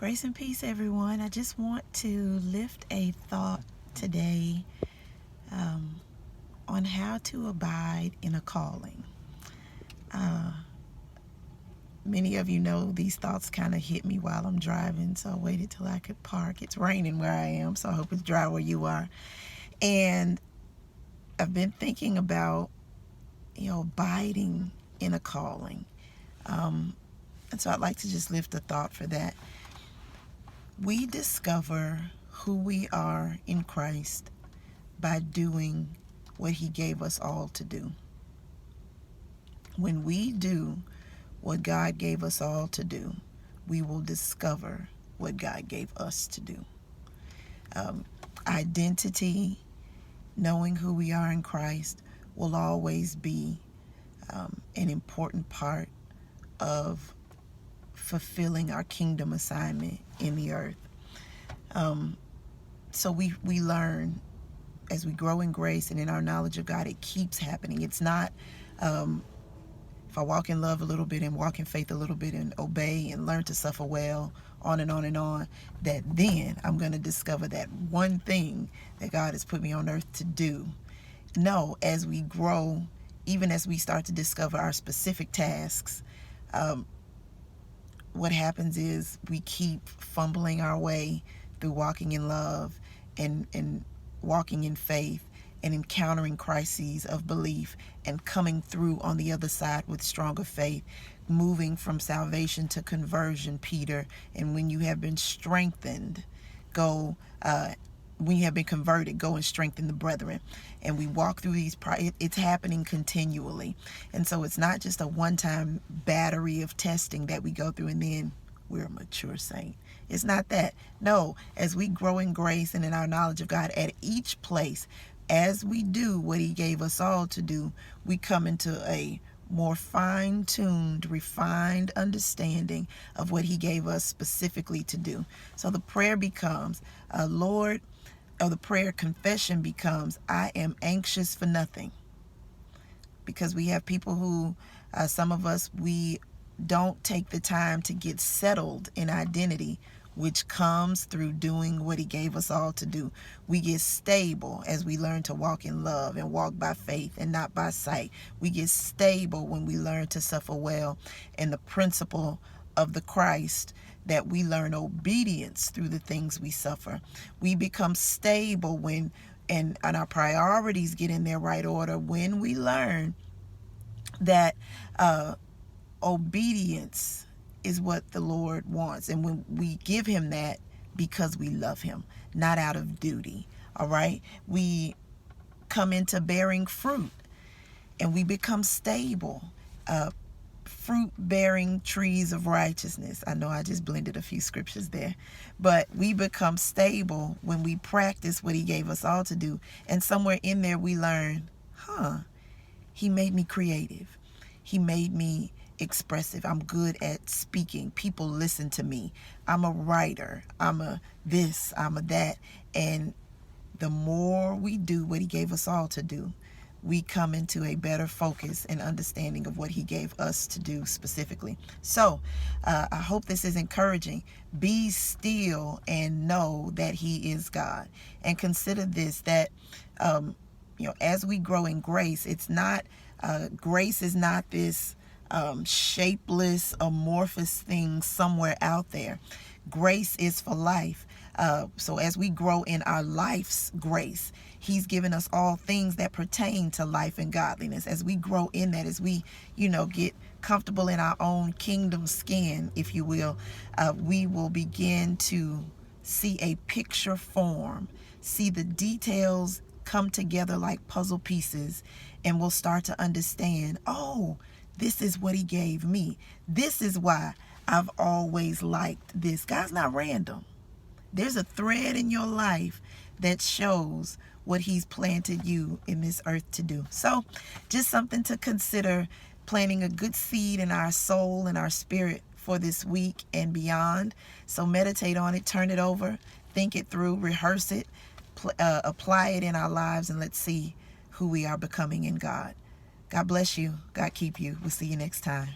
Grace and peace, everyone. I just want to lift a thought today on how to abide in a calling. Many of you know these thoughts kind of hit me while I'm driving, so I waited till I could park. It's raining where I am, so I hope it's dry where you are. And I've been thinking about, abiding in a calling. And so I'd like to just lift a thought for that. We discover who we are in Christ by doing what He gave us all to do. When we do what God gave us all to do, we will discover what God gave us to do. Identity, knowing who we are in Christ, will always be an important part of fulfilling our kingdom assignment in the earth. So we learn as we grow in grace and in our knowledge of God. It keeps happening. It's not if I walk in love a little bit and walk in faith a little bit and obey and learn to suffer well, on and on and on, that then I'm going to discover that one thing that God has put me on earth to do. No, as we grow, even as we start to discover our specific tasks, what happens is we keep fumbling our way through walking in love and walking in faith and encountering crises of belief and coming through on the other side with stronger faith, moving from salvation to conversion, Peter. And when you have been strengthened, when you have been converted, go and strengthen the brethren. And we walk through these, it's happening continually. And so it's not just a one-time battery of testing that we go through and then we're a mature saint. It's not that. No, as we grow in grace and in our knowledge of God at each place, as we do what He gave us all to do, we come into a more fine-tuned, refined understanding of what He gave us specifically to do. So the prayer becomes, the prayer confession becomes, I am anxious for nothing. Because we have people who, some of us, we don't take the time to get settled in identity, which comes through doing what He gave us all to do. We get stable as we learn to walk in love and walk by faith and not by sight. We get stable when we learn to suffer well, and the principle of the Christ that we learn obedience through the things we suffer. We become stable when and our priorities get in their right order when we learn that obedience is what the Lord wants. And when we give Him that because we love Him, not out of duty. All right. We come into bearing fruit and we become stable. Fruit-bearing trees of righteousness. I know I just blended a few scriptures there. But we become stable when we practice what He gave us all to do. And somewhere in there we learn, He made me creative. He made me expressive. I'm good at speaking. People listen to me. I'm a writer. I'm a this. I'm a that. And the more we do what He gave us all to do, we come into a better focus and understanding of what He gave us to do specifically. So I hope this is encouraging. Be still and know that He is God. And consider this, that as we grow in grace, it's not grace is not this shapeless, amorphous thing somewhere out there. Grace is for life. So as we grow in our life's grace, He's given us all things that pertain to life and godliness. As we grow in that, as we, get comfortable in our own kingdom skin, if you will, we will begin to see a picture form, see the details come together like puzzle pieces, and we'll start to understand, this is what He gave me. This is why I've always liked this. God's not random. There's a thread in your life that shows what He's planted you in this earth to do. So just something to consider, planting a good seed in our soul and our spirit for this week and beyond. So meditate on it, turn it over, think it through, rehearse it, apply it in our lives, and let's see who we are becoming in God. God bless you. God keep you. We'll see you next time.